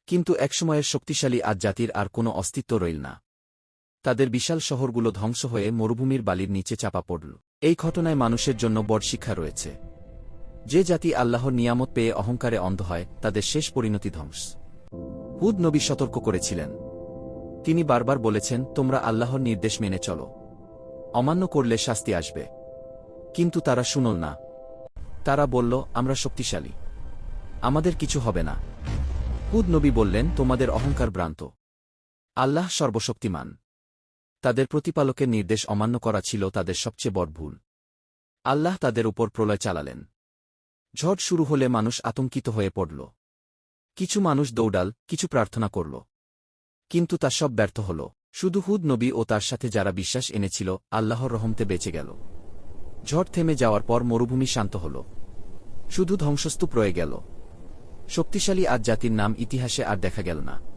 কিন্তু একসময়ের শক্তিশালী আদ জাতির আর কোনো অস্তিত্ব রইল না। তাদের বিশাল শহরগুলো ধ্বংস হয়ে মরুভূমির বালির নিচে চাপা পড়ল। এই ঘটনায় মানুষের জন্য বড় শিক্ষা রয়েছে। যে জাতি আল্লাহর নিয়ামত পেয়ে অহংকারে অন্ধ হয়, তাদের শেষ পরিণতি ধ্বংস। হুদ নবী সতর্ক করেছিলেন। তিনি বারবার বলেছেন, তোমরা আল্লাহর নির্দেশ মেনে চলো, অমান্য করলে শাস্তি আসবে। কিন্তু তারা শুনল না। তারা বলল, আমরা শক্তিশালী, আমাদের কিছু হবে না। হুদ নবী বললেন, তোমাদের অহংকার ভ্রান্ত, আল্লাহ সর্বশক্তিমান। তাদের প্রতিপালকের নির্দেশ অমান্য করা ছিল তাদের সবচেয়ে বড় ভুল। আল্লাহ তাদের উপর প্রলয় চালালেন। ঝড় শুরু হলে মানুষ আতঙ্কিত হয়ে পড়ল। কিছু মানুষ দৌড়াল, কিছু প্রার্থনা করল, কিন্তু তা সব ব্যর্থ হল। শুধু হুদ নবী ও তার সাথে যারা বিশ্বাস এনেছিল আল্লাহর রহমতে বেঁচে গেল। ঝড় থেমে যাওয়ার পর মরুভূমি শান্ত হল, শুধু ধ্বংসস্তূপ রয়ে গেল। শক্তিশালী আদ জাতির নাম ইতিহাসে আর দেখা গেল না।